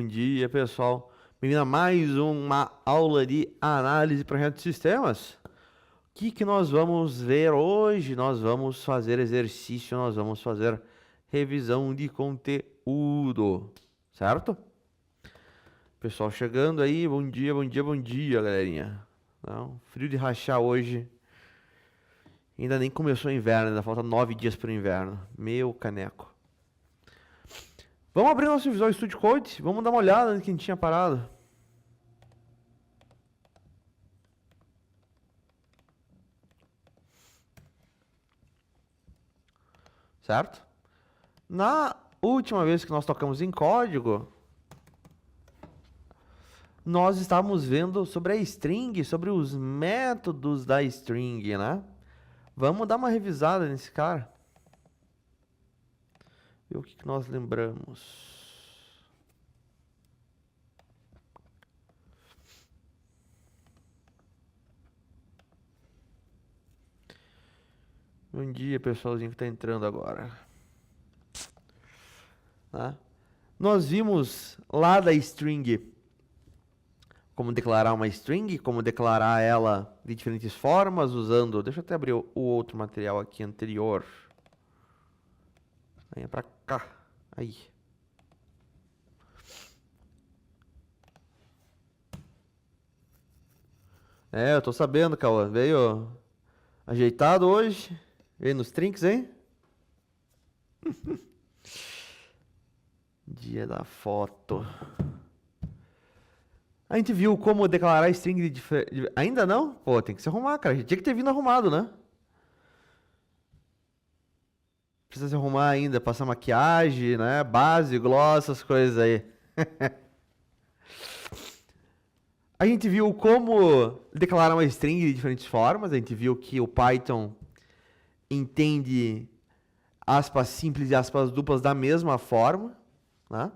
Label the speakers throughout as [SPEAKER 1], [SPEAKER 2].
[SPEAKER 1] Bom dia, pessoal. Bem-vindo a mais uma aula de análise de projetos de sistemas. O que nós vamos ver hoje? Nós vamos fazer exercício, nós vamos fazer revisão de conteúdo, certo? Pessoal chegando aí, bom dia, bom dia, bom dia, galerinha. Não, frio de rachar hoje. Ainda nem começou o inverno, ainda falta 9 dias para o inverno. Meu caneco. Vamos abrir nosso Visual Studio Code. Vamos dar uma olhada no que a gente tinha parado. Certo? Na última vez que nós tocamos em código, nós estávamos vendo sobre a string, sobre os métodos da string, né? Vamos dar uma revisada nesse cara. Ver o que nós lembramos. Bom dia, pessoalzinho que está entrando agora. Tá? Nós vimos lá da string como declarar uma string, como declarar ela de diferentes formas, usando... Deixa eu até abrir o outro material aqui anterior. Venha pra cá. Aí. É, eu tô sabendo, Cauã. Veio ajeitado hoje. Veio nos trinks, hein? Dia da foto. A gente viu como declarar string de diferente... Ainda não? Pô, tem que se arrumar, cara. A gente tinha que ter vindo arrumado, né? Precisa se arrumar ainda, passar maquiagem, né? Base, gloss, essas coisas aí. A gente viu como declarar uma string de diferentes formas. A gente viu que o Python entende aspas simples e aspas duplas da mesma forma, né?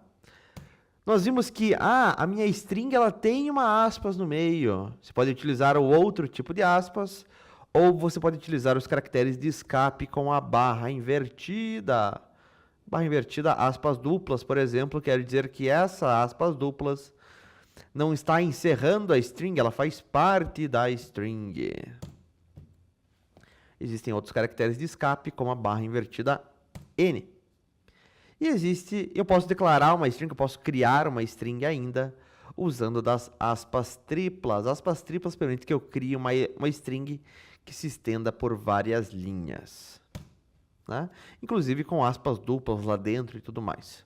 [SPEAKER 1] Nós vimos que a minha string ela tem uma aspas no meio. Você pode utilizar o outro tipo de aspas, ou você pode utilizar os caracteres de escape com a barra invertida. Barra invertida, aspas duplas, por exemplo, quer dizer que essa aspas duplas não está encerrando a string, ela faz parte da string. Existem outros caracteres de escape, como a barra invertida N. E eu posso declarar uma string, eu posso criar uma string ainda, usando das aspas triplas. Aspas triplas permitem que eu crie uma string que se estenda por várias linhas, né? Inclusive com aspas duplas lá dentro e tudo mais.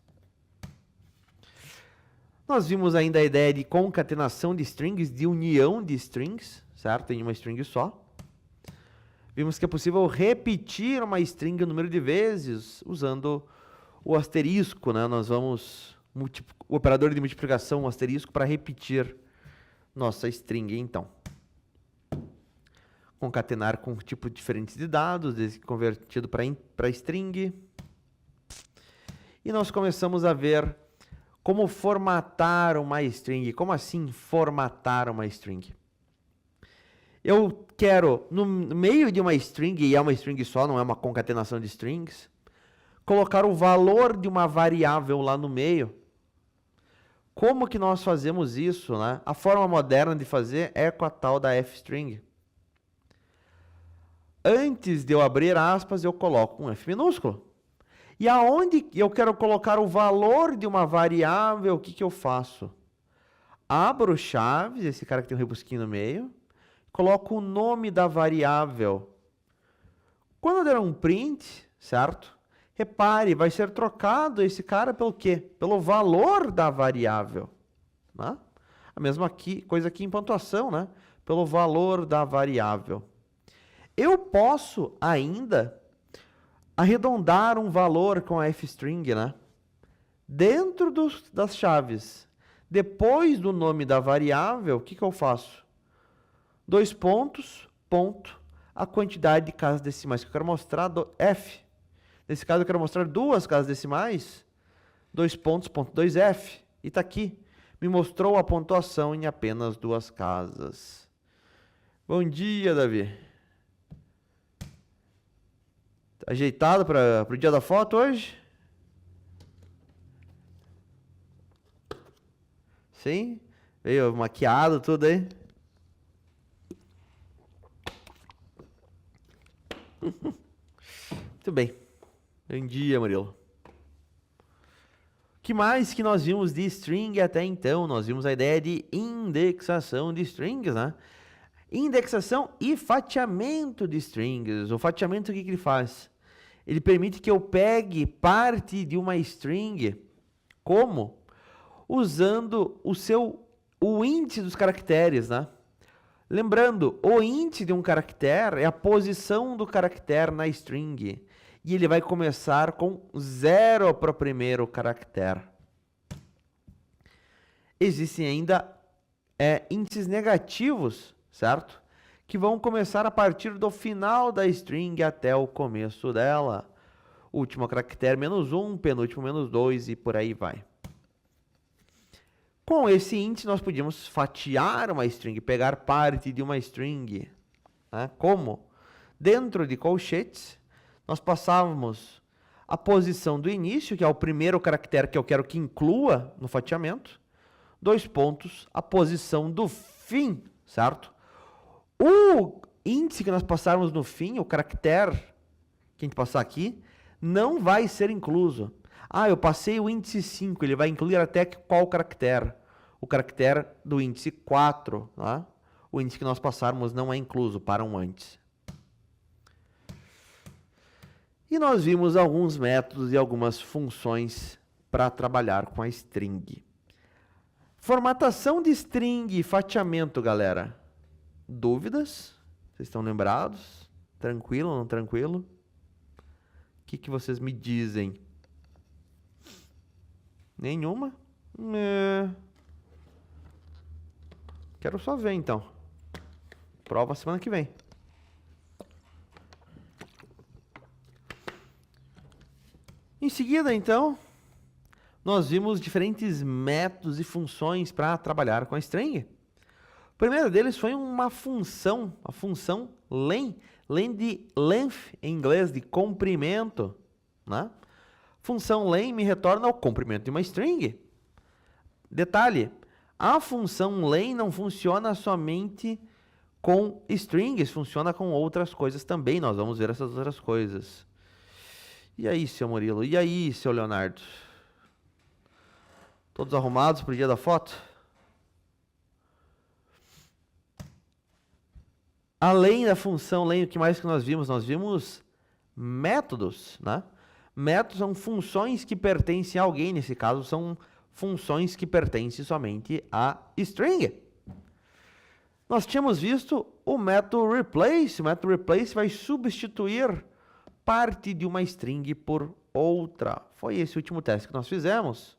[SPEAKER 1] Nós vimos ainda a ideia de concatenação de strings, de união de strings, certo? Em uma string só. Vimos que é possível repetir uma string um número de vezes usando o asterisco, né? Nós vamos o operador de multiplicação, o asterisco, para repetir nossa string, então. Concatenar com tipos diferentes de dados, desde que convertido para string. E nós começamos a ver como formatar uma string. Como assim formatar uma string? Eu quero, no meio de uma string, e é uma string só, não é uma concatenação de strings, colocar o valor de uma variável lá no meio. Como que nós fazemos isso, né? A forma moderna de fazer é com a tal da fstring. Antes de eu abrir aspas, eu coloco um F minúsculo. E aonde eu quero colocar o valor de uma variável, o que eu faço? Abro chaves, esse cara que tem um rebusquinho no meio, coloco o nome da variável. Quando eu der um print, certo? Repare, vai ser trocado esse cara pelo quê? Pelo valor da variável, né? A mesma coisa aqui em pontuação, né? Pelo valor da variável. Eu posso ainda arredondar um valor com a fstring, né? Dentro das chaves. Depois do nome da variável, o que eu faço? 2 pontos, ponto, a quantidade de casas decimais que eu quero mostrar do f. Nesse caso, eu quero mostrar 2 casas decimais, 2 pontos, ponto 2f, e está aqui. Me mostrou a pontuação em apenas 2 casas. Bom dia, Davi. Tá ajeitado para o dia da foto hoje? Sim? Veio maquiado, tudo aí. Muito bem. Bom dia, Murilo. O que mais que nós vimos de string até então? Nós vimos a ideia de indexação de strings, né? Indexação e fatiamento de strings. O fatiamento, o que ele faz? Ele permite que eu pegue parte de uma string, como? Usando o índice dos caracteres, né? Lembrando, o índice de um caractere é a posição do caractere na string. E ele vai começar com 0 para o primeiro caractere. Existem ainda índices negativos, certo? Que vão começar a partir do final da string até o começo dela. Último caractere -1, penúltimo -2 e por aí vai. Com esse índice, nós podíamos fatiar uma string, pegar parte de uma string. Né? Como? Dentro de colchetes, nós passávamos a posição do início, que é o primeiro caractere que eu quero que inclua no fatiamento. 2 pontos, a posição do fim, certo? O índice que nós passarmos no fim, o caractere que a gente passar aqui, não vai ser incluso. Ah, eu passei o índice 5, ele vai incluir até qual caractere? O caractere do índice 4, tá? O índice que nós passarmos não é incluso, para um antes. E nós vimos alguns métodos e algumas funções para trabalhar com a string. Formatação de string e fatiamento, galera. Dúvidas? Vocês estão lembrados? Tranquilo ou não tranquilo? O que vocês me dizem? Nenhuma? Quero só ver, então. Prova semana que vem. Em seguida, então, nós vimos diferentes métodos e funções para trabalhar com a string. O primeiro deles foi uma função, a função len. Len de length, em inglês, de comprimento. Né? Função len me retorna o comprimento de uma string. Detalhe, a função len não funciona somente com strings, funciona com outras coisas também. Nós vamos ver essas outras coisas. E aí, seu Murilo? E aí, seu Leonardo? Todos arrumados para o dia da foto? Além da função len, o que mais que nós vimos? Nós vimos métodos, né? Métodos são funções que pertencem a alguém. Nesse caso, são funções que pertencem somente a string. Nós tínhamos visto o método replace. O método replace vai substituir parte de uma string por outra. Foi esse o último teste que nós fizemos.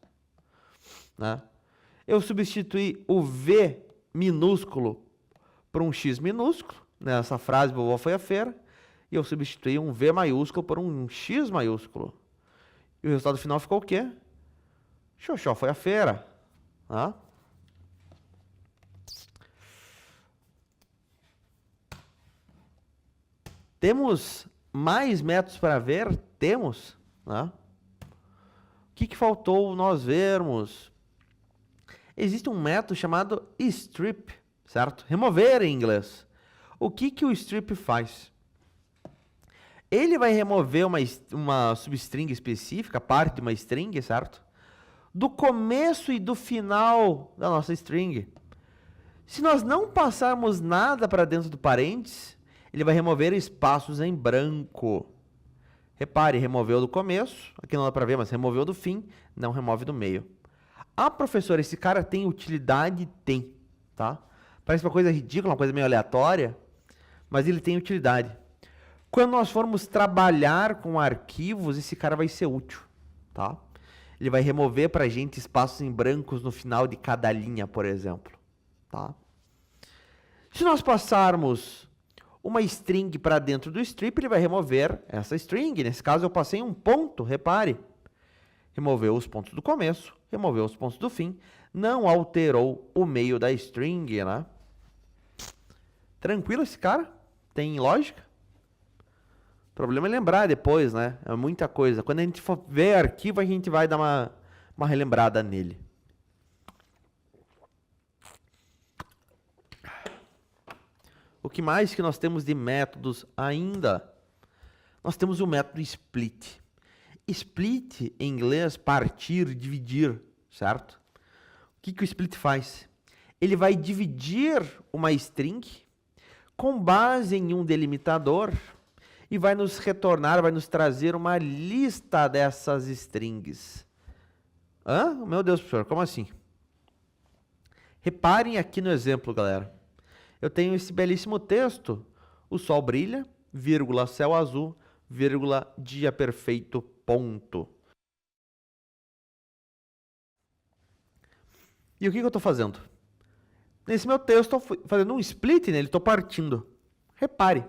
[SPEAKER 1] Né? Eu substituí o V minúsculo por um X minúsculo. Nessa frase, vovó foi à feira. E eu substituí um V maiúsculo por um X maiúsculo. E o resultado final ficou o quê? Xoxó foi à feira. Tá? Temos mais métodos para ver? Temos. Né? O que faltou nós vermos? Existe um método chamado strip, certo? Remover em inglês. O que o strip faz? Ele vai remover uma substring específica, parte de uma string, certo? Do começo e do final da nossa string. Se nós não passarmos nada para dentro do parênteses, ele vai remover espaços em branco. Repare, removeu do começo, aqui não dá para ver, mas removeu do fim, não remove do meio. Ah, professor, esse cara tem utilidade? Tem, tá? Parece uma coisa ridícula, uma coisa meio aleatória, mas ele tem utilidade. Quando nós formos trabalhar com arquivos, esse cara vai ser útil, tá? Ele vai remover para a gente espaços em brancos no final de cada linha, por exemplo, tá? Se nós passarmos uma string para dentro do strip, ele vai remover essa string. Nesse caso, eu passei um ponto, repare. Removeu os pontos do começo, removeu os pontos do fim, não alterou o meio da string, né? Tranquilo esse cara? Tem lógica? O problema é lembrar depois, né? É muita coisa. Quando a gente for ver arquivo, a gente vai dar uma relembrada nele. O que mais que nós temos de métodos ainda? Nós temos o método split. Split, em inglês, partir, dividir, certo? O que o split faz? Ele vai dividir uma string com base em um delimitador e vai nos retornar, vai nos trazer uma lista dessas strings. Hã? Meu Deus, professor, como assim? Reparem aqui no exemplo, galera. Eu tenho esse belíssimo texto. O sol brilha, vírgula, céu azul, vírgula, dia perfeito, ponto. E o que eu estou fazendo? Nesse meu texto, eu estou fazendo um split nele, estou partindo. Repare,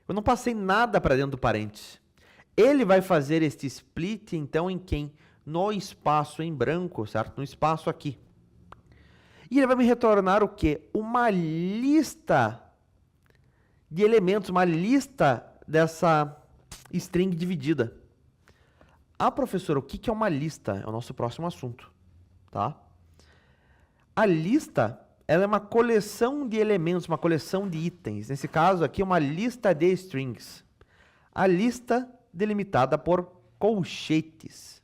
[SPEAKER 1] eu não passei nada para dentro do parênteses. Ele vai fazer este split, então, em quem? No espaço em branco, certo? No espaço aqui. E ele vai me retornar o quê? Uma lista de elementos, uma lista dessa string dividida. Ah, professor, o que é uma lista? É o nosso próximo assunto, tá? A lista, ela é uma coleção de elementos, uma coleção de itens. Nesse caso aqui, uma lista de strings. A lista delimitada por colchetes,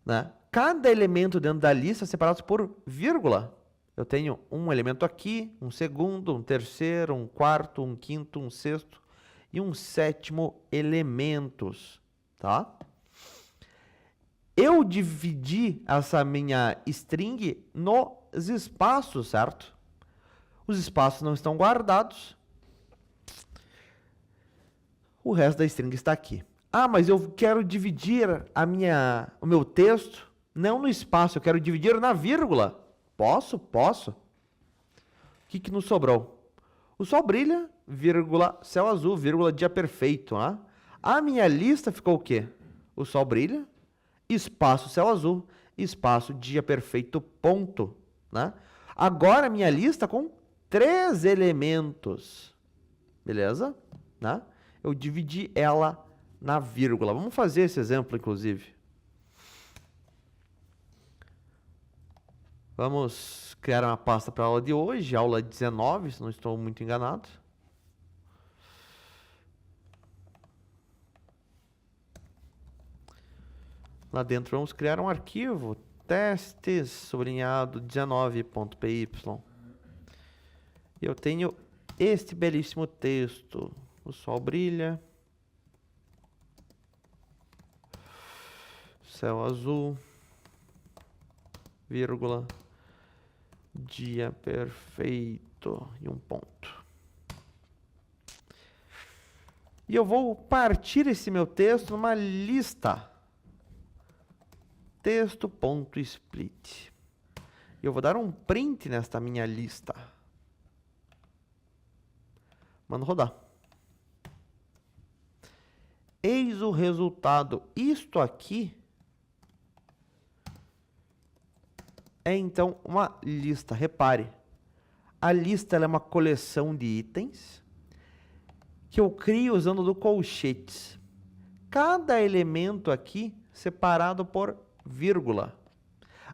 [SPEAKER 1] né? Cada elemento dentro da lista é separado por vírgula. Eu tenho um elemento aqui, um segundo, um terceiro, um quarto, um quinto, um sexto e um sétimo elementos, tá? Eu dividi essa minha string nos espaços, certo? Os espaços não estão guardados. O resto da string está aqui. Ah, mas eu quero dividir o meu texto não no espaço, eu quero dividir na vírgula. Posso? Posso. O que nos sobrou? O sol brilha, vírgula, céu azul, vírgula, dia perfeito. Né? A minha lista ficou o quê? O sol brilha, espaço, céu azul, espaço, dia perfeito, ponto. Né? Agora a minha lista com 3 elementos. Beleza? Né? Eu dividi ela na vírgula. Vamos fazer esse exemplo, inclusive. Vamos criar uma pasta para a aula de hoje, aula 19, se não estou muito enganado. Lá dentro vamos criar um arquivo, testes, sublinhado, 19.py. E eu tenho este belíssimo texto. O sol brilha. Céu azul. Vírgula. Dia perfeito e um ponto. E eu vou partir esse meu texto numa lista. Texto.split. E eu vou dar um print nesta minha lista. Mando rodar. Eis o resultado. Isto aqui é então uma lista. Repare, a lista ela é uma coleção de itens que eu crio usando do colchetes. Cada elemento aqui separado por vírgula.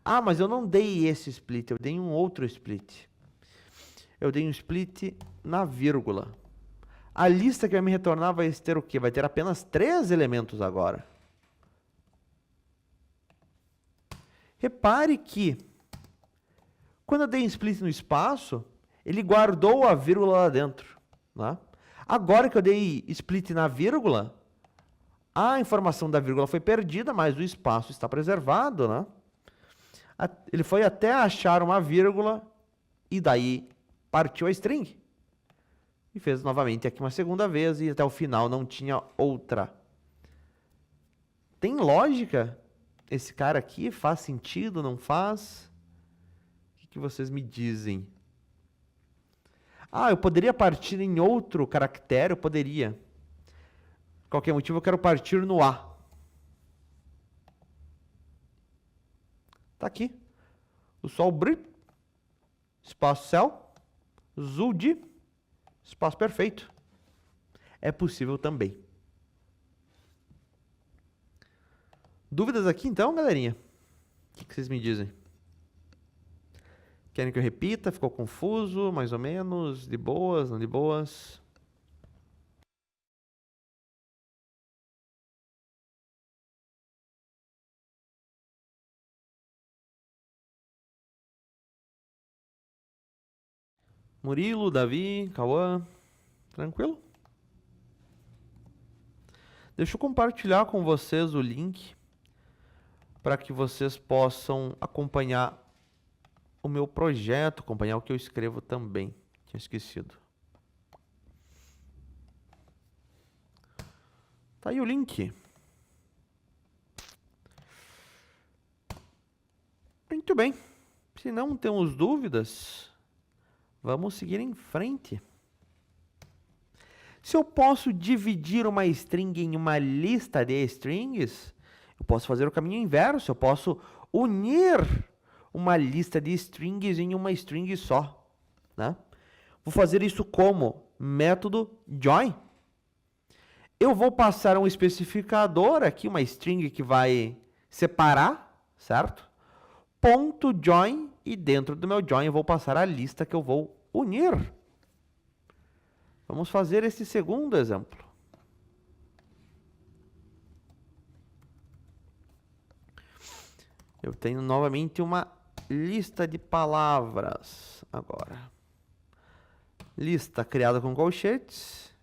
[SPEAKER 1] Ah, mas eu não dei esse split, eu dei um outro split. Eu dei um split na vírgula. A lista que vai me retornar vai ter o quê? Vai ter apenas 3 elementos agora. Repare que quando eu dei um split no espaço, ele guardou a vírgula lá dentro. Né? Agora que eu dei split na vírgula, a informação da vírgula foi perdida, mas o espaço está preservado. Né? Ele foi até achar uma vírgula e daí partiu a string. E fez novamente aqui uma segunda vez e até o final não tinha outra. Tem lógica? Esse cara aqui faz sentido, não faz? O que vocês me dizem? Ah, eu poderia partir em outro caractere? Eu poderia. Por qualquer motivo eu quero partir no A. Tá aqui. O sol brilha. Espaço céu. Azul de espaço perfeito. É possível também. Dúvidas aqui então, galerinha? O que vocês me dizem? Querem que eu repita? Ficou confuso? Mais ou menos? De boas? Não de boas? Murilo, Davi, Cauã, tranquilo? Deixa eu compartilhar com vocês o link para que vocês possam acompanhar o meu projeto, acompanhar o que eu escrevo também. Tinha esquecido. Tá aí o link. Muito bem. Se não temos dúvidas, vamos seguir em frente. Se eu posso dividir uma string em uma lista de strings, eu posso fazer o caminho inverso. Eu posso unir uma lista de strings em uma string só, né? Vou fazer isso como método join. Eu vou passar um especificador aqui, uma string que vai separar, certo? Ponto join, e dentro do meu join eu vou passar a lista que eu vou unir. Vamos fazer esse segundo exemplo. Eu tenho novamente uma lista de palavras agora. Lista criada com colchetes.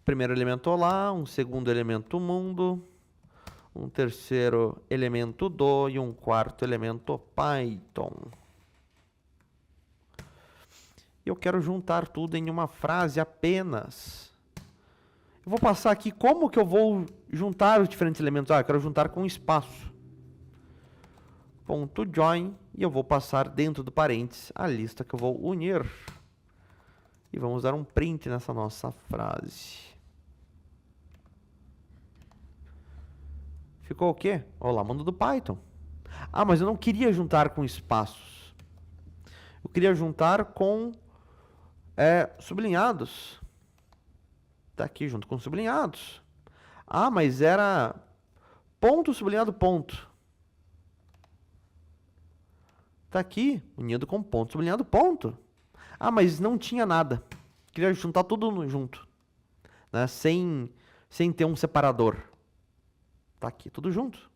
[SPEAKER 1] Primeiro elemento olá, um segundo elemento mundo, um terceiro elemento do e um quarto elemento Python. Eu quero juntar tudo em uma frase apenas. Eu vou passar aqui como que eu vou juntar os diferentes elementos. Eu quero juntar com espaço. Ponto join, e eu vou passar dentro do parênteses a lista que eu vou unir. E vamos dar um print nessa nossa frase. Ficou o quê? Olá, mundo do Python. Ah, mas eu não queria juntar com espaços. Eu queria juntar com sublinhados. Tá aqui junto com sublinhados. Ah, mas era ponto sublinhado ponto. Tá aqui, unido com ponto sublinhado ponto. Ah, mas não tinha nada. Queria juntar tudo junto, né? Sem ter um separador. Tá aqui, tudo junto.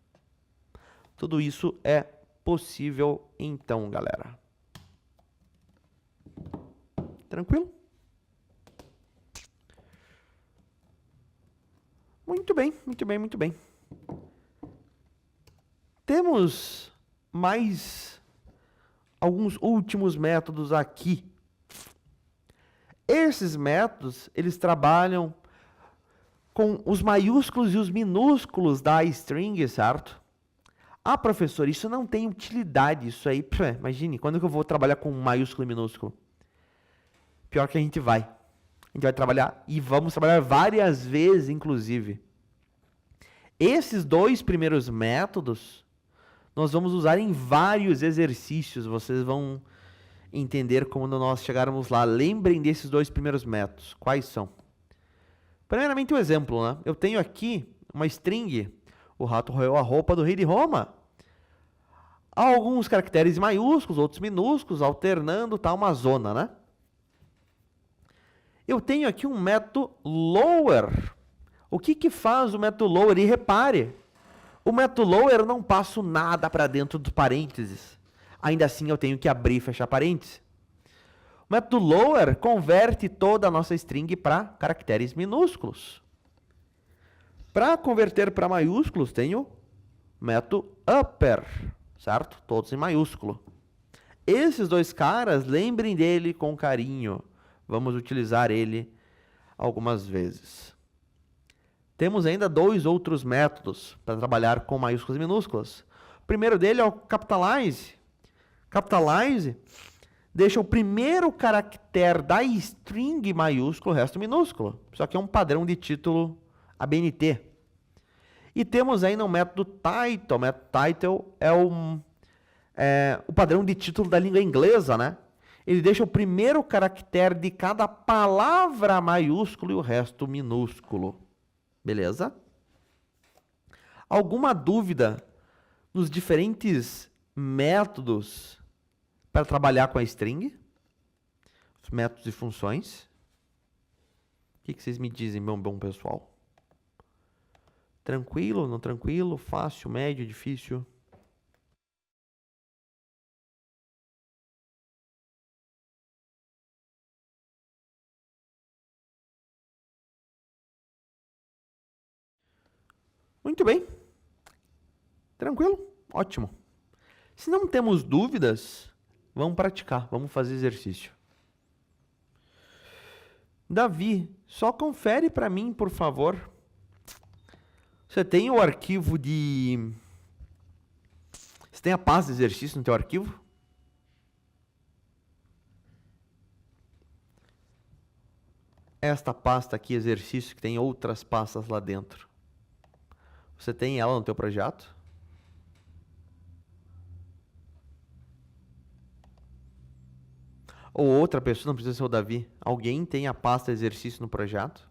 [SPEAKER 1] Tudo isso é possível então, galera. Tranquilo? Muito bem, muito bem, muito bem. Temos mais alguns últimos métodos aqui. Esses métodos, eles trabalham com os maiúsculos e os minúsculos da string, certo? Ah, professor, isso não tem utilidade, isso aí, imagine, quando que eu vou trabalhar com maiúsculo e minúsculo? Pior que a gente vai. A gente vai trabalhar e vamos trabalhar várias vezes, inclusive. Esses dois primeiros métodos, nós vamos usar em vários exercícios, vocês vão entender quando nós chegarmos lá. Lembrem desses dois primeiros métodos. Quais são? Primeiramente, um exemplo, né? Eu tenho aqui uma string. O rato roeu a roupa do rei de Roma. Há alguns caracteres maiúsculos, outros minúsculos, alternando, tá uma zona, né? Eu tenho aqui um método lower. O que faz o método lower? E repare, o método lower eu não passo nada para dentro dos parênteses. Ainda assim eu tenho que abrir e fechar parênteses. O método lower converte toda a nossa string para caracteres minúsculos. Para converter para maiúsculos, tenho método upper, certo? Todos em maiúsculo. Esses dois caras, lembrem dele com carinho. Vamos utilizar ele algumas vezes. Temos ainda dois outros métodos para trabalhar com maiúsculas e minúsculas. O primeiro dele é o capitalize. Capitalize deixa o primeiro caractere da string maiúsculo, o resto minúsculo. Isso aqui é um padrão de título ABNT. E temos ainda o método title. O método title é o padrão de título da língua inglesa, né? Ele deixa o primeiro caractere de cada palavra maiúsculo e o resto minúsculo. Beleza? Alguma dúvida nos diferentes métodos para trabalhar com a string, os métodos e funções. O que vocês me dizem, meu bom pessoal? Tranquilo, não tranquilo, fácil, médio, difícil? Muito bem. Tranquilo? Ótimo. Se não temos dúvidas, vamos praticar, vamos fazer exercício. Davi, só confere para mim, por favor. Você tem o arquivo de... Você tem a pasta de exercício no teu arquivo? Esta pasta aqui, exercício, que tem outras pastas lá dentro. Você tem ela no teu projeto? Ou outra pessoa, não precisa ser o Davi. Alguém tem a pasta exercício no projeto?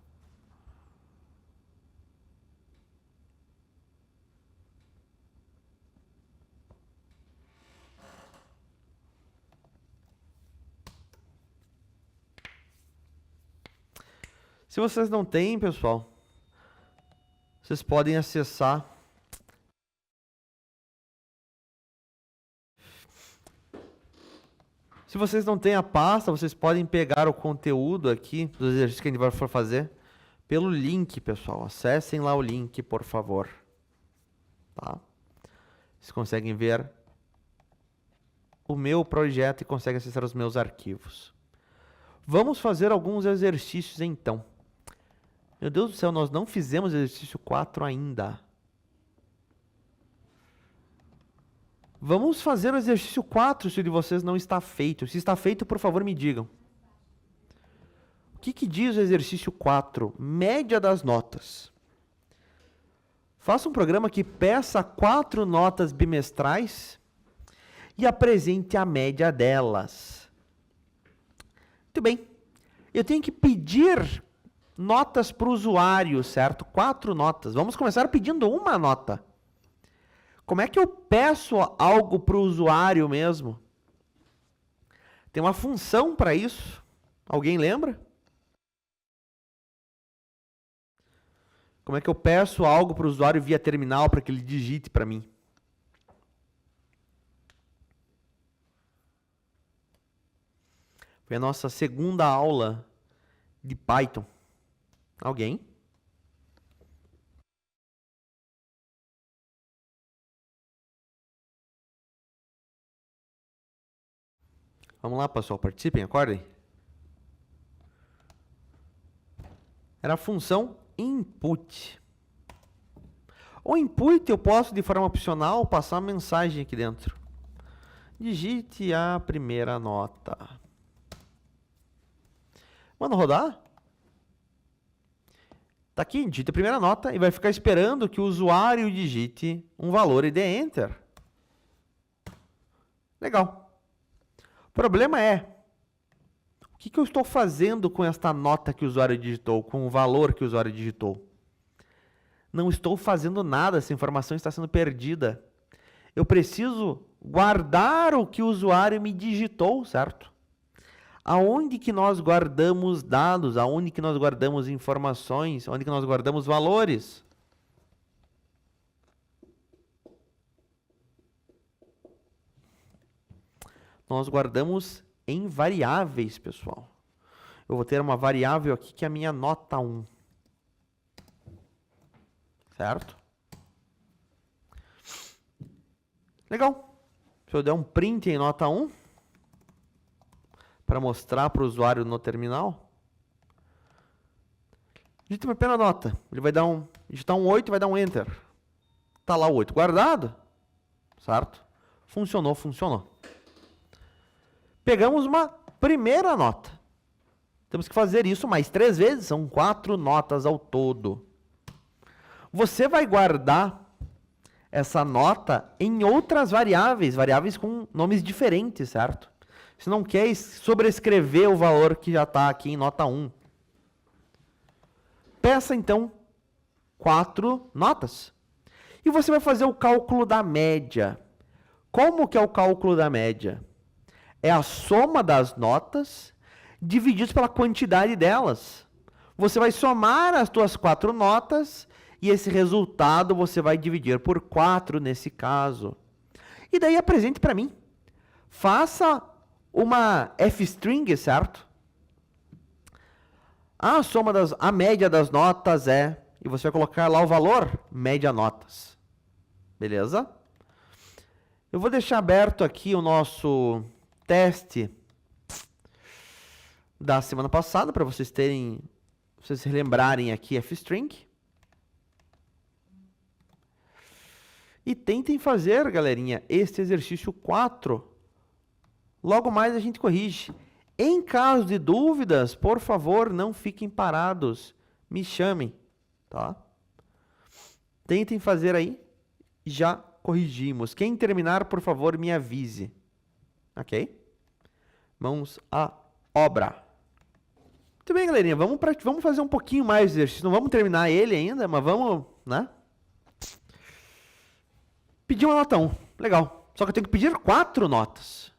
[SPEAKER 1] Se vocês não têm, pessoal, vocês podem acessar Se vocês não têm a pasta, vocês podem pegar o conteúdo aqui dos exercícios que a gente vai fazer pelo link, pessoal. Acessem lá o link, por favor. Tá? Vocês conseguem ver o meu projeto e conseguem acessar os meus arquivos. Vamos fazer alguns exercícios, então. Meu Deus do céu, nós não fizemos exercício 4 ainda. Vamos fazer o exercício 4 se o de vocês não está feito. Se está feito, por favor, me digam. O que diz o exercício 4? Média das notas. Faça um programa que peça 4 notas bimestrais e apresente a média delas. Muito bem. Eu tenho que pedir notas para o usuário, certo? 4 notas. Vamos começar pedindo uma nota. Como é que eu peço algo para o usuário mesmo? Tem uma função para isso. Alguém lembra? Como é que eu peço algo para o usuário via terminal para que ele digite para mim? Foi a nossa segunda aula de Python. Alguém? Vamos lá, pessoal, participem, acordem. Era a função input. O input eu posso, de forma opcional, passar uma mensagem aqui dentro. Digite a primeira nota. Manda rodar. Tá aqui, digite a primeira nota e vai ficar esperando que o usuário digite um valor e dê Enter. Legal. O problema é, o que eu estou fazendo com esta nota que o usuário digitou, com o valor que o usuário digitou? Não estou fazendo nada, essa informação está sendo perdida. Eu preciso guardar o que o usuário me digitou, certo? Aonde que nós guardamos dados? Aonde que nós guardamos informações? Onde que nós guardamos valores? Nós guardamos em variáveis, pessoal. Eu vou ter uma variável aqui que é a minha nota 1. Certo? Legal. Se eu der um print em nota 1, para mostrar para o usuário no terminal, digita uma primeira nota. Ele vai digitar um 8 e vai dar um Enter. Está lá o 8 guardado. Certo? Funcionou, funcionou. Pegamos uma primeira nota. Temos que fazer isso mais 3 vezes, são 4 notas ao todo. Você vai guardar essa nota em outras variáveis, variáveis com nomes diferentes, certo? Você não quer sobrescrever o valor que já está aqui em nota 1. Peça, então, 4 notas. E você vai fazer o cálculo da média. Como que é o cálculo da média? é a soma das notas divididos pela quantidade delas. Você vai somar as tuas 4 notas e esse resultado você vai dividir por 4 nesse caso. E daí apresente para mim. Faça uma f-string, certo? A média das notas é, e você vai colocar lá o valor, média notas. Beleza? Eu vou deixar aberto aqui o nosso teste da semana passada, para vocês se relembrarem aqui f-string. E tentem fazer, galerinha, este exercício 4. Logo mais a gente corrige. Em caso de dúvidas, por favor, não fiquem parados. Me chamem, tá? Tentem fazer aí. Já corrigimos. Quem terminar, por favor, me avise. Ok? Mãos à obra. Muito bem, galerinha. Vamos fazer um pouquinho mais de exercício. Não vamos terminar ele ainda, mas vamos, né? Pedir uma nota 1. Legal. Só que eu tenho que pedir 4 notas.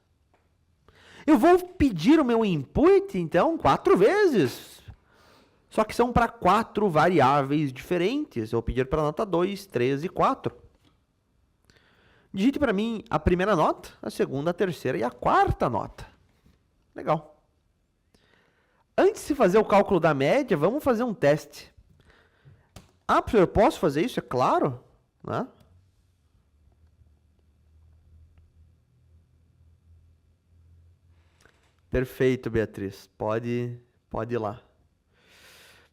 [SPEAKER 1] Eu vou pedir o meu input, então, 4 vezes. Só que são para 4 variáveis diferentes. Eu vou pedir para a nota 2, 3 e 4. Digite para mim a primeira nota, a segunda, a terceira e a quarta nota. Legal. Antes de fazer o cálculo da média, vamos fazer um teste. Ah, professor, eu posso fazer isso? É claro, né? Perfeito, Beatriz. Pode ir lá.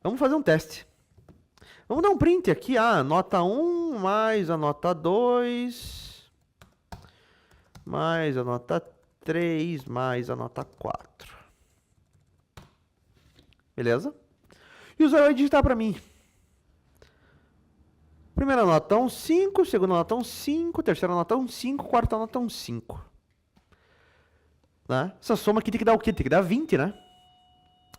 [SPEAKER 1] Vamos fazer um teste. Vamos dar um print aqui. Ah, nota 1 mais a nota 2, mais a nota 3, mais a nota 4. Beleza? E o usuário vai digitar para mim. Primeira nota 1, 5. Segunda nota 1, 5. Terceira nota 1, 5. Quarta nota 1, 5. Né? Essa soma aqui tem que dar o quê? Tem que dar 20, né?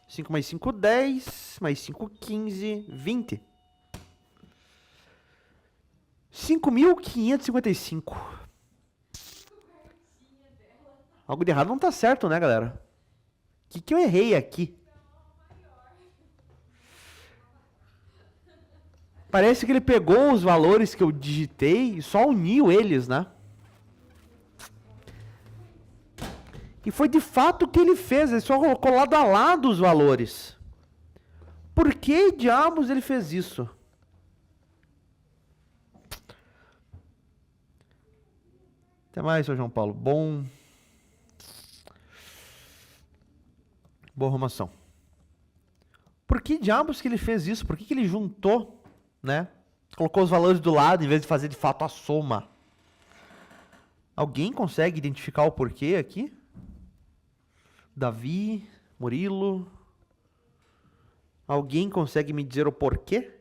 [SPEAKER 1] 5 mais 5, 10. Mais 5, 15. 20. 5.555. Algo de errado não tá certo, né, galera? O que eu errei aqui? Parece que ele pegou os valores que eu digitei e só uniu eles, né? E foi de fato o que ele fez, ele só colocou lado a lado os valores. Por que diabos ele fez isso? Até mais, seu João Paulo. Boa arrumação. Por que diabos que ele fez isso? Por que ele juntou, né? Colocou os valores do lado em vez de fazer de fato a soma? Alguém consegue identificar o porquê aqui? Davi, Murilo. Alguém consegue me dizer o porquê?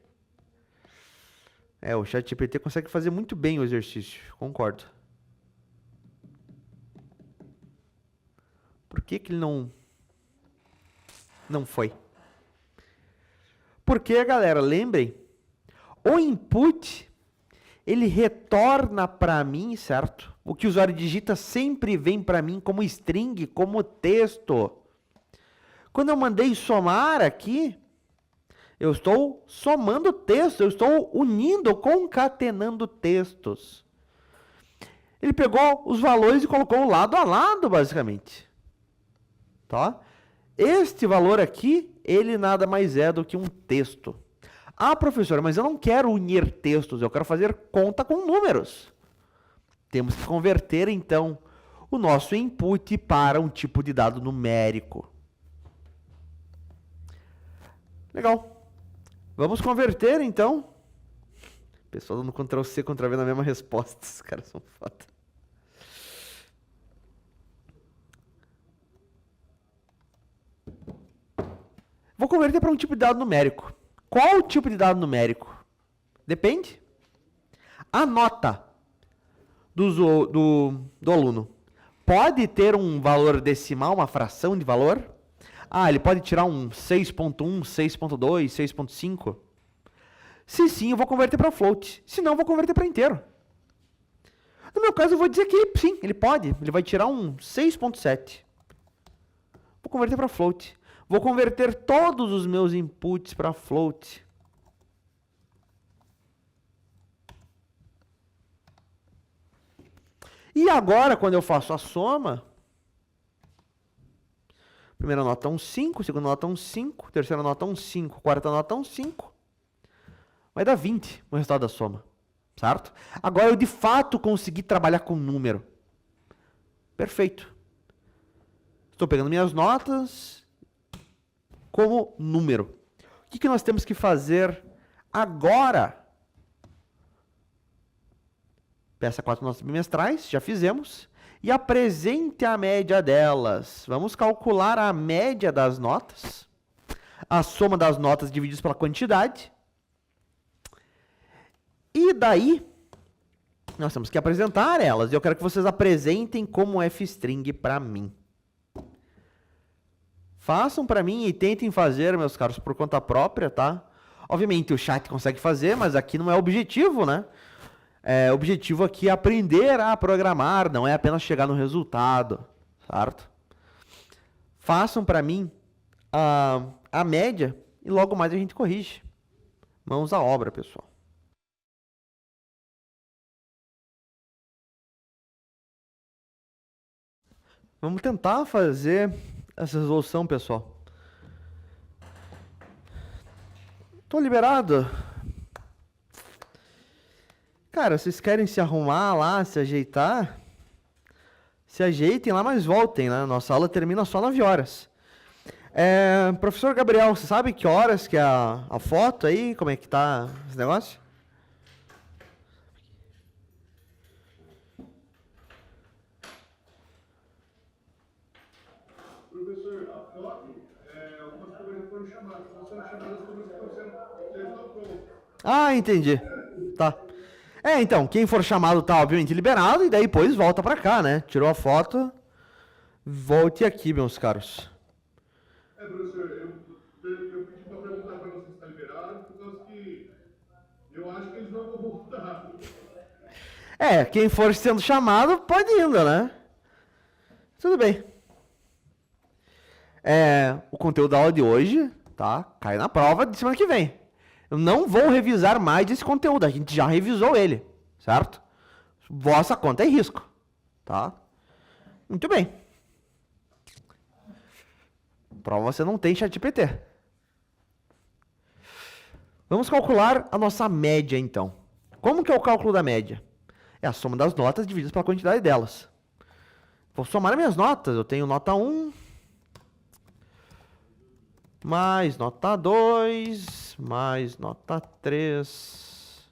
[SPEAKER 1] O ChatGPT consegue fazer muito bem o exercício, concordo. Por que ele não foi? Porque, galera, lembrem, o input, ele retorna para mim, certo? O que o usuário digita sempre vem para mim como string, como texto. Quando eu mandei somar aqui, eu estou somando texto, eu estou unindo, concatenando textos. Ele pegou os valores e colocou lado a lado, basicamente. Tá? Este valor aqui, ele nada mais é do que um texto. Ah, professor, mas eu não quero unir textos, eu quero fazer conta com números. Temos que converter, então, o nosso input para um tipo de dado numérico. Legal. Vamos converter, então. Pessoal dando Ctrl+C, Ctrl+V na mesma resposta. Os caras são foda. Vou converter para um tipo de dado numérico. Qual o tipo de dado numérico? Depende. A nota do aluno pode ter um valor decimal, uma fração de valor? Ah, ele pode tirar um 6.1, 6.2, 6.5? Se sim, eu vou converter para float. Se não, eu vou converter para inteiro. No meu caso, eu vou dizer que sim, ele pode. Ele vai tirar um 6.7. Vou converter para float. Vou converter todos os meus inputs para float. E agora, quando eu faço a soma, primeira nota 1, 5, segunda nota 1, 5, terceira nota 1, 5, quarta nota 1, 5. Vai dar 20 o resultado da soma, certo? Agora eu de fato consegui trabalhar com número. Perfeito. Estou pegando minhas notas como número. O que nós temos que fazer agora? Peça 4 notas bimestrais, já fizemos. E apresente a média delas. Vamos calcular a média das notas. A soma das notas divididas pela quantidade. E daí, nós temos que apresentar elas. Eu quero que vocês apresentem como f-string para mim. Façam para mim e tentem fazer, meus caros, por conta própria, tá? Obviamente o chat consegue fazer, mas aqui não é o objetivo, né? O objetivo aqui é aprender a programar, não é apenas chegar no resultado, certo? Façam para mim a média e logo mais a gente corrige. Mãos à obra, pessoal. Vamos tentar fazer essa resolução, pessoal. Tô liberado. Cara, vocês querem se arrumar lá, se ajeitar? Se ajeitem lá, mas voltem, né? Nossa aula termina só 9 horas. Professor Gabriel, você sabe que horas que é a foto aí? Como é que tá esse negócio?
[SPEAKER 2] Professor, a foto, algumas câmeras já foram chamadas. Estão sendo chamadas as câmeras que já estão prontas.
[SPEAKER 1] Ah, entendi. Tá. Então, quem for chamado tá obviamente liberado e daí depois volta pra cá, né? Tirou a foto, volte aqui, meus caros.
[SPEAKER 2] Professor, eu pedi para perguntar para você se está liberado, por causa que eu acho que eles não vão voltar.
[SPEAKER 1] Quem for sendo chamado pode ir ainda, né? Tudo bem. O conteúdo da aula de hoje, tá? Cai na prova de semana que vem. Eu não vou revisar mais esse conteúdo, a gente já revisou ele, certo? Vossa conta é risco, tá? Muito bem. Prova você não tem ChatGPT. Vamos calcular a nossa média, então. Como que é o cálculo da média? É a soma das notas divididas pela quantidade delas. Vou somar as minhas notas. Eu tenho nota 1, mais nota 2, mais nota 3,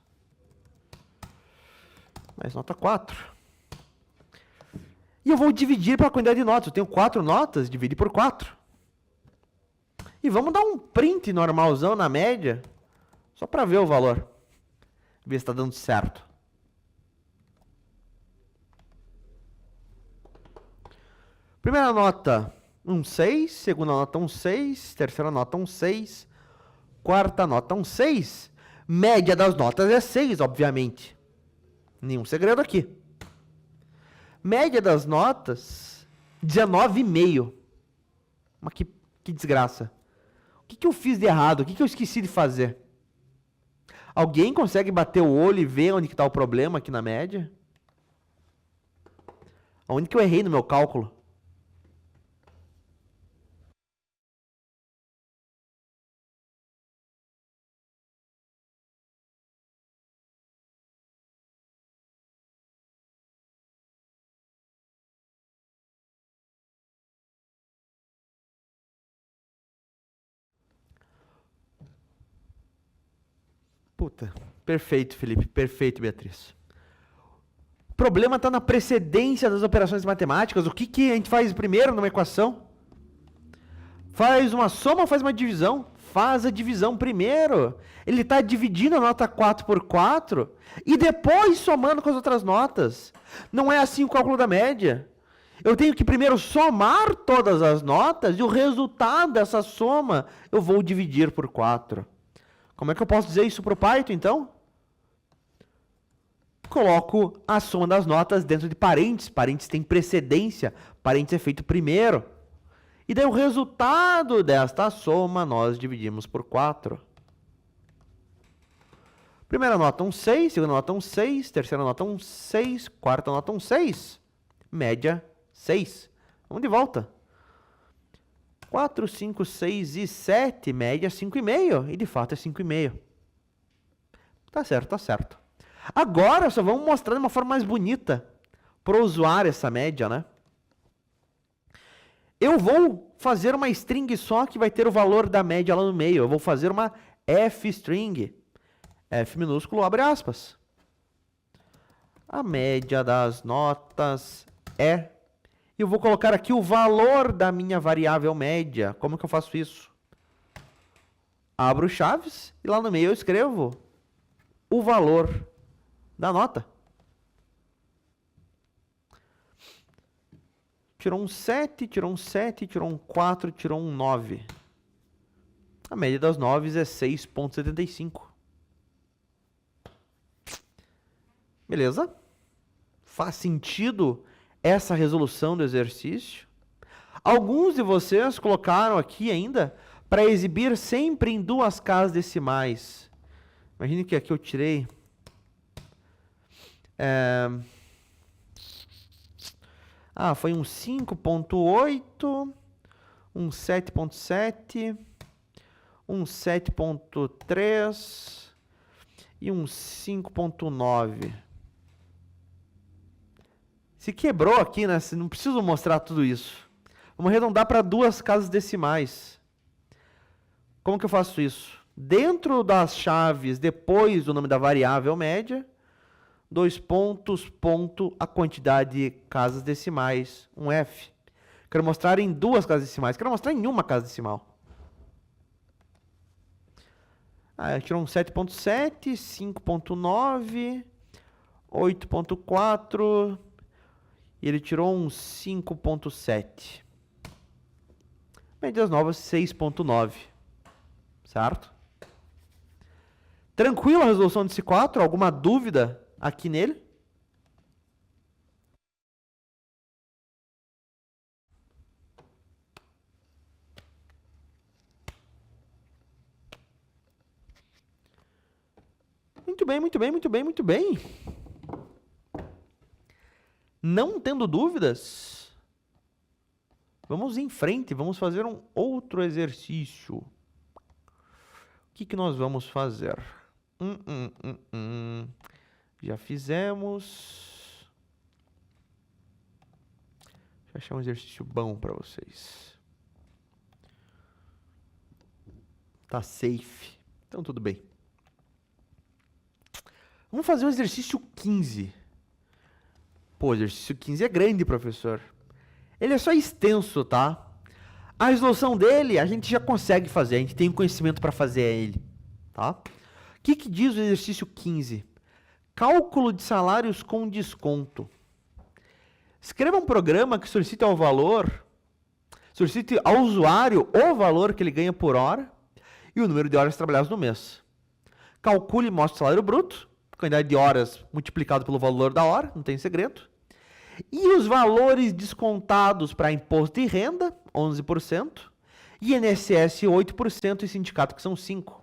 [SPEAKER 1] mais nota 4. E eu vou dividir pela quantidade de notas. Eu tenho 4 notas, divide por 4. E vamos dar um print normalzão na média, só para ver o valor. Ver se está dando certo. Primeira nota, 6. Segunda nota, 6. Terceira nota, 6. Quarta nota, 6. Média das notas é 6, obviamente. Nenhum segredo aqui. Média das notas, 19,5. Mas que desgraça. O que eu fiz de errado? O que eu esqueci de fazer? Alguém consegue bater o olho e ver onde está o problema aqui na média? Onde que eu errei no meu cálculo? Puta, perfeito, Felipe. Perfeito, Beatriz. O problema está na precedência das operações matemáticas. O que a gente faz primeiro numa equação? Faz uma soma ou faz uma divisão? Faz a divisão primeiro. Ele está dividindo a nota 4 por 4 e depois somando com as outras notas. Não é assim o cálculo da média. Eu tenho que primeiro somar todas as notas e o resultado dessa soma eu vou dividir por 4. Como é que eu posso dizer isso para o Python, então? coloco a soma das notas dentro de parênteses. Parênteses tem precedência, parênteses é feito primeiro. E daí o resultado desta soma nós dividimos por 4. Primeira nota, um 6. Segunda nota, um 6. Terceira nota, um 6. Quarta nota, um 6. Média, 6. Vamos de volta. 4, 5, 6 e 7. Média, 5,5. E de fato é 5,5. Tá certo, tá certo. Agora só vamos mostrar de uma forma mais bonita para o usuário essa média, né? Eu vou fazer uma string só que vai ter o valor da média lá no meio. Eu vou fazer uma f-string. F minúsculo, abre aspas. A média das notas é... Eu vou colocar aqui o valor da minha variável média. Como que eu faço isso? Abro chaves e lá no meio eu escrevo o valor da nota. Tirou um 7, tirou um 7, tirou um 4, tirou um 9. A média das 9 é 6,75. Beleza? Faz sentido essa resolução do exercício? Alguns de vocês colocaram aqui ainda para exibir sempre em duas casas decimais. Imagine que aqui eu tirei... foi um 5,8, um 7,7, um 7,3 e um 5,9. Se quebrou aqui, né? Não preciso mostrar tudo isso. Vamos arredondar para duas casas decimais. Como que eu faço isso? Dentro das chaves, depois do nome da variável média, 2 pontos, ponto, a quantidade de casas decimais, um F. Quero mostrar em duas casas decimais. Quero mostrar em uma casa decimal. Tirou um 7,7, 5,9, 8,4... E ele tirou um 5,7. Médias novas, 6,9. Certo? Tranquilo a resolução desse 4? Alguma dúvida aqui nele? Muito bem, muito bem, muito bem, muito bem. Não tendo dúvidas, vamos em frente, vamos fazer um outro exercício. O que nós vamos fazer? Já fizemos. Deixa eu achar um exercício bom para vocês. Tá safe, então tudo bem. Vamos fazer o exercício 15. Pô, o exercício 15 é grande, professor. Ele é só extenso, tá? A resolução dele, a gente já consegue fazer. A gente tem conhecimento para fazer ele, tá? O que diz o exercício 15? Cálculo de salários com desconto. Escreva um programa que solicite ao usuário o valor que ele ganha por hora e o número de horas trabalhadas no mês. Calcule e mostre o salário bruto, quantidade de horas multiplicado pelo valor da hora, não tem segredo. E os valores descontados para imposto de renda, 11%, INSS 8% e sindicato, que são 5%.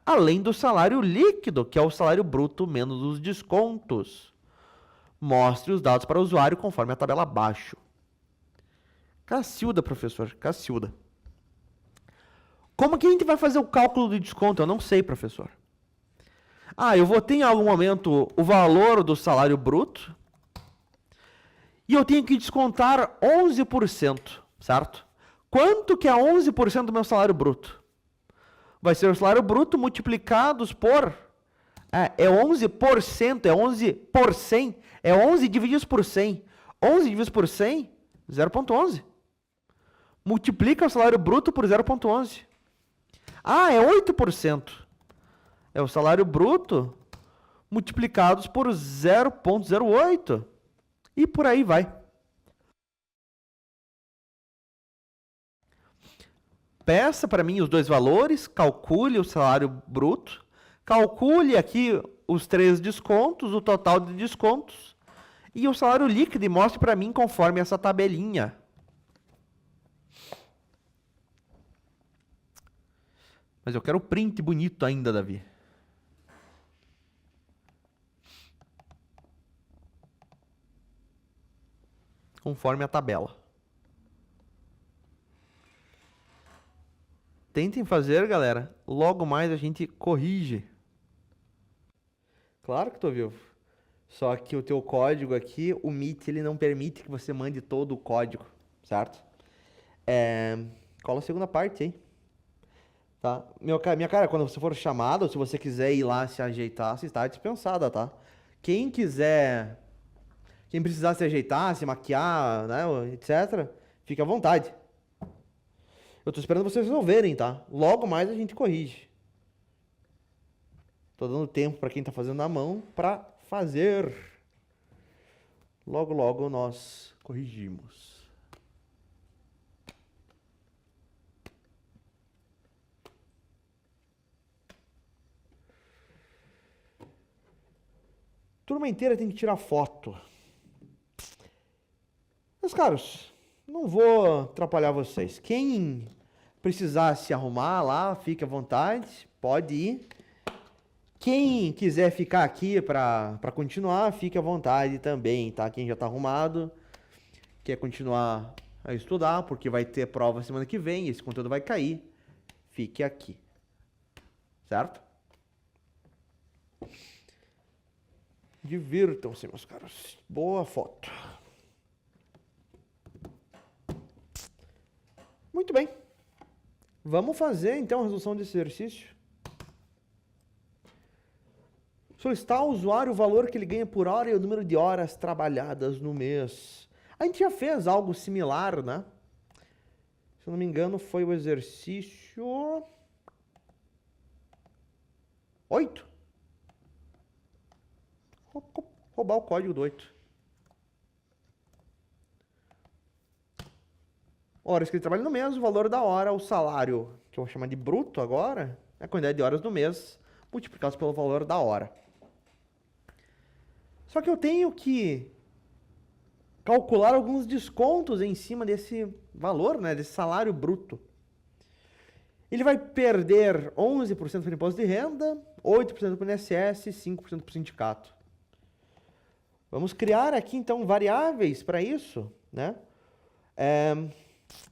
[SPEAKER 1] Além do salário líquido, que é o salário bruto menos os descontos. Mostre os dados para o usuário conforme a tabela abaixo. Cacilda, professor, Cacilda. Como que a gente vai fazer o cálculo de desconto? Eu não sei, professor. Eu vou ter em algum momento o valor do salário bruto e eu tenho que descontar 11%, certo? Quanto que é 11% do meu salário bruto? Vai ser o salário bruto multiplicados por... É 11%, é 11 por 100, é 11 divididos por 100. 11 divididos por 100, 0,11. Multiplica o salário bruto por 0,11. É 8%. É o salário bruto multiplicados por 0,08. E por aí vai. Peça para mim os dois valores, calcule o salário bruto, calcule aqui os 3 descontos, o total de descontos e o salário líquido, e mostre para mim conforme essa tabelinha. Mas eu quero o print bonito ainda, Davi. Conforme a tabela. Tentem fazer, galera. Logo mais a gente corrige. Claro que tô vivo. Só que o teu código aqui, o Meet, ele não permite que você mande todo o código, certo? Cola a segunda parte aí. Tá? Minha cara, quando você for chamado, se você quiser ir lá se ajeitar, você está dispensada, tá? Quem quiser, quem precisar se ajeitar, se maquiar, né, etc., fique à vontade. Eu tô esperando vocês resolverem, tá? Logo mais a gente corrige. Tô dando tempo para quem tá fazendo na mão para fazer. Logo, logo nós corrigimos. Turma inteira tem que tirar foto. Meus caros, não vou atrapalhar vocês. Quem precisar se arrumar lá, fique à vontade, pode ir. Quem quiser ficar aqui para continuar, fique à vontade também, tá? Quem já está arrumado, quer continuar a estudar, porque vai ter prova semana que vem, esse conteúdo vai cair, fique aqui. Certo? Divirtam-se, meus caros. Boa foto. Muito bem. Vamos fazer, então, a resolução desse exercício. Solicitar ao usuário o valor que ele ganha por hora e o número de horas trabalhadas no mês. A gente já fez algo similar, né? Se eu não me engano, foi o exercício 8. Roubar o código do 8. Horas que ele trabalha no mês, o valor da hora, o salário, que eu vou chamar de bruto agora, é a quantidade de horas no mês, multiplicado pelo valor da hora. Só que eu tenho que calcular alguns descontos em cima desse valor, né, desse salário bruto. Ele vai perder 11% para o imposto de renda, 8% para o INSS e 5% para o sindicato. Vamos criar aqui, então, variáveis para isso, né?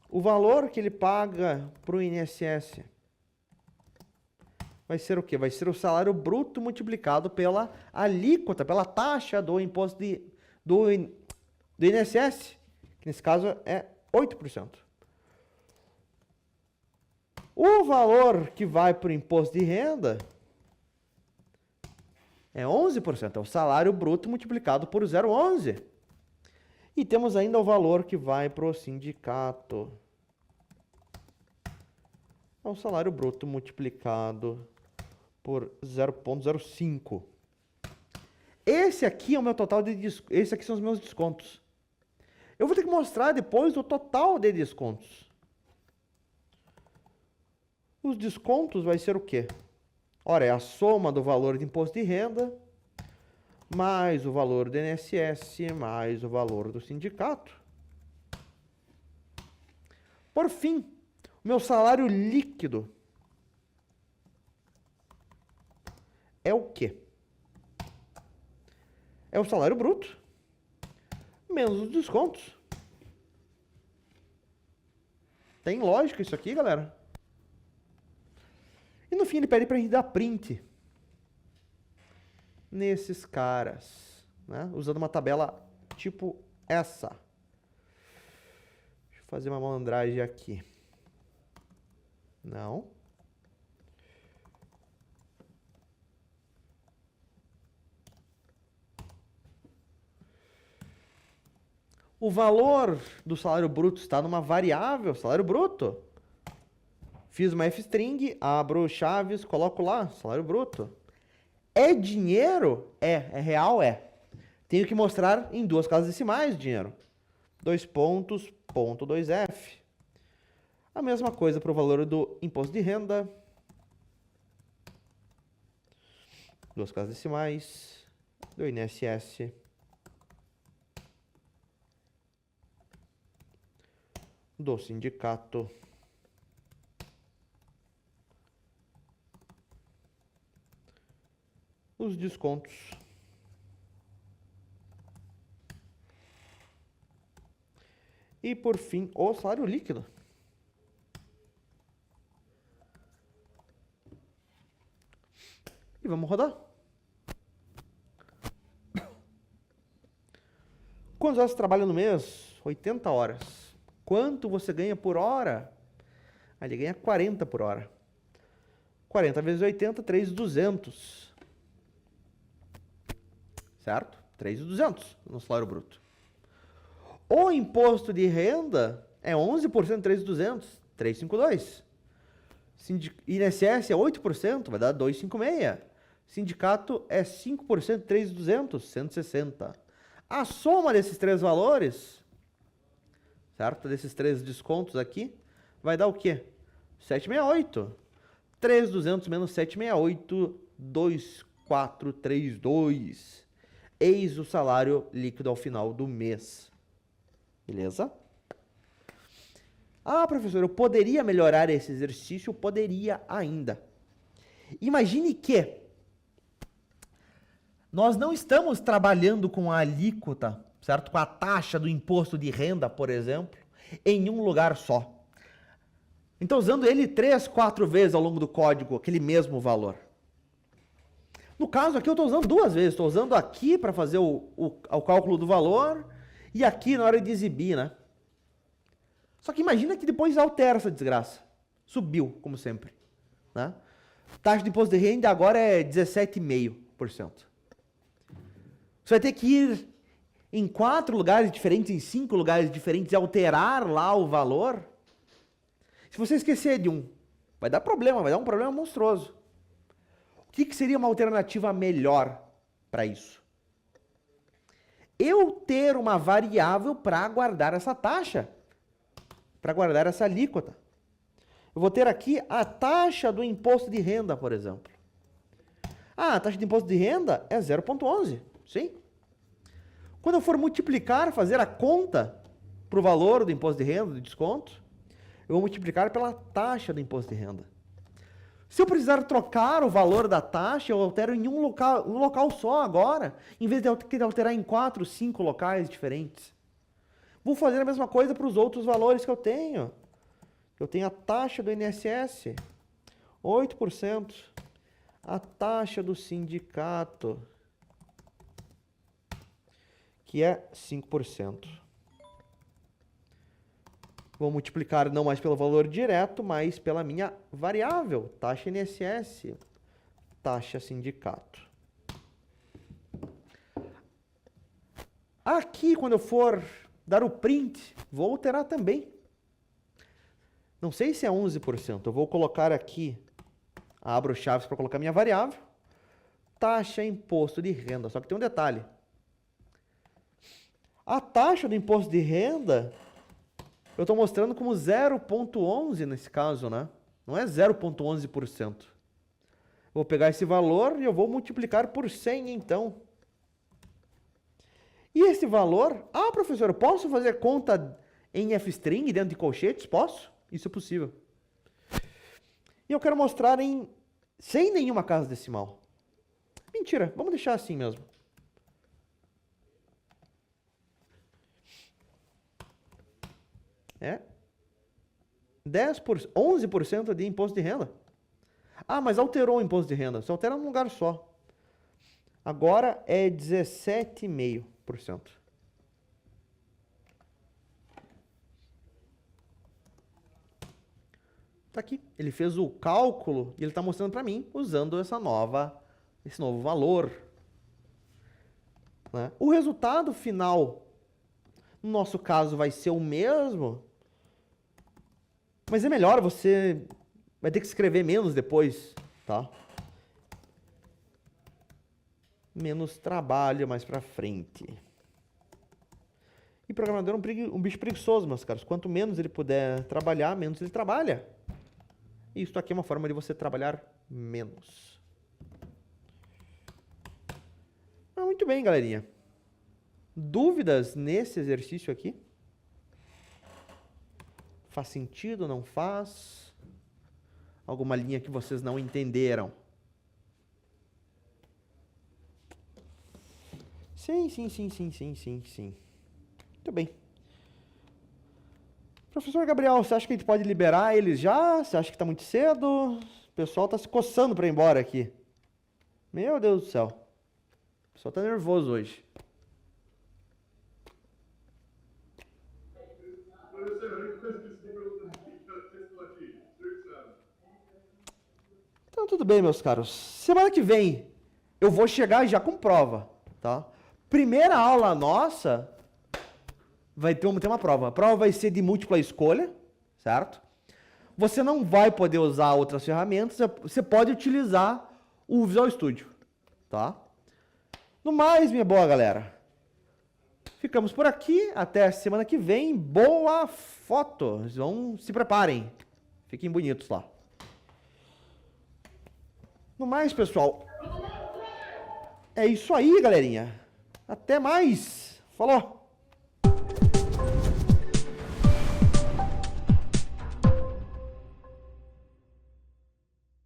[SPEAKER 1] O valor que ele paga para o INSS vai ser o quê? Vai ser o salário bruto multiplicado pela alíquota, pela taxa do imposto do INSS, que nesse caso é 8%. O valor que vai para o imposto de renda é 11%, é o salário bruto multiplicado por 0,11. E temos ainda o valor que vai para o sindicato. É o salário bruto multiplicado por 0,05. Esse aqui é o meu total de descontos. Esse aqui são os meus descontos. Eu vou ter que mostrar depois o total de descontos. Os descontos vai ser o quê? Ora, é a soma do valor de imposto de renda, mais o valor do INSS, mais o valor do sindicato. Por fim, o meu salário líquido é o quê? É o salário bruto, menos os descontos. Tem lógica isso aqui, galera? E no fim ele pede para a gente dar print nesses caras, né? Usando uma tabela tipo essa. Deixa eu fazer uma malandragem aqui. Não. O valor do salário bruto está numa variável, salário bruto. Fiz uma f-string, abro chaves, coloco lá, salário bruto. É dinheiro? É real? É. Tenho que mostrar em 2 casas decimais dinheiro. 2 pontos, ponto 2F. A mesma coisa para o valor do imposto de renda. duas casas decimais, do INSS, do sindicato, os descontos, e por fim o salário líquido. E vamos rodar. Quantas horas você trabalha no mês? 80 horas. Quanto você ganha por hora? Ele ganha 40 por hora. 40 vezes 80, 3.200. Certo? 3.200 no salário bruto. O imposto de renda é 11% de 3.200, 352. INSS é 8%, vai dar 256. Sindicato é 5% de 3.200, 160. A soma desses três valores, certo? Desses três descontos aqui, vai dar o quê? 768. 3.200 menos 768, 2.432. Eis o salário líquido ao final do mês. Beleza? Ah, professor, eu poderia melhorar esse exercício? Poderia ainda. Imagine que nós não estamos trabalhando com a alíquota, certo? Com a taxa do imposto de renda, por exemplo, em um lugar só. Então, usando ele 3, 4 vezes ao longo do código, aquele mesmo valor. No caso aqui, eu estou usando 2 vezes. Estou usando aqui para fazer o cálculo do valor e aqui na hora de exibir, né? Só que imagina que depois altera essa desgraça. Subiu, como sempre. Né? Taxa de imposto de renda agora é 17,5%. Você vai ter que ir em 4 lugares diferentes, em 5 lugares diferentes e alterar lá o valor. Se você esquecer de um, vai dar problema, vai dar um problema monstruoso. O que seria uma alternativa melhor para isso? Eu ter uma variável para guardar essa taxa, para guardar essa alíquota. Eu vou ter aqui a taxa do imposto de renda, por exemplo. Ah, a taxa de imposto de renda é 0,11, sim? Quando eu for multiplicar, fazer a conta para o valor do imposto de renda, do desconto, eu vou multiplicar pela taxa do imposto de renda. Se eu precisar trocar o valor da taxa, eu altero em um local só agora, em vez de eu ter que alterar em 4, 5 locais diferentes. Vou fazer a mesma coisa para os outros valores que eu tenho. Eu tenho a taxa do INSS, 8%. A taxa do sindicato, que é 5%. Vou multiplicar não mais pelo valor direto, mas pela minha variável, taxa INSS, taxa sindicato. Aqui, quando eu for dar o print, vou alterar também. Não sei se é 11%, eu vou colocar aqui, abro chaves para colocar minha variável, taxa imposto de renda, só que tem um detalhe. A taxa do imposto de renda, eu estou mostrando como 0,11 nesse caso, né? Não é 0,11%. Vou pegar esse valor e eu vou multiplicar por 100, então. E esse valor... Ah, professor, eu posso fazer conta em F-string dentro de colchetes? Posso? Isso é possível. E eu quero mostrar sem nenhuma casa decimal. Mentira, vamos deixar assim mesmo. É 11% de imposto de renda. Ah, mas alterou o imposto de renda. Você altera num lugar só. Agora é 17,5%. Tá aqui. Ele fez o cálculo e ele está mostrando para mim usando esse novo valor. Né? O resultado final, no nosso caso, vai ser o mesmo. Mas é melhor, você vai ter que escrever menos depois, tá? Menos trabalho mais pra frente. E programador é um bicho preguiçoso, meus caros. Quanto menos ele puder trabalhar, menos ele trabalha. E isso aqui é uma forma de você trabalhar menos. Muito bem, galerinha. Dúvidas nesse exercício aqui? Faz sentido, não faz? Alguma linha que vocês não entenderam? Sim. Muito bem. Professor Gabriel, você acha que a gente pode liberar eles já? Você acha que está muito cedo? O pessoal está se coçando para ir embora aqui. Meu Deus do céu. O pessoal está nervoso hoje. Então, tudo bem, meus caros. Semana que vem, eu vou chegar já com prova, tá? Primeira aula nossa, vai ter uma prova. A prova vai ser de múltipla escolha, certo? Você não vai poder usar outras ferramentas, você pode utilizar o Visual Studio, tá? No mais, minha boa galera, ficamos por aqui, até semana que vem. Boa foto! Se preparem, fiquem bonitos lá. No mais, pessoal, é isso aí, galerinha. Até mais. Falou!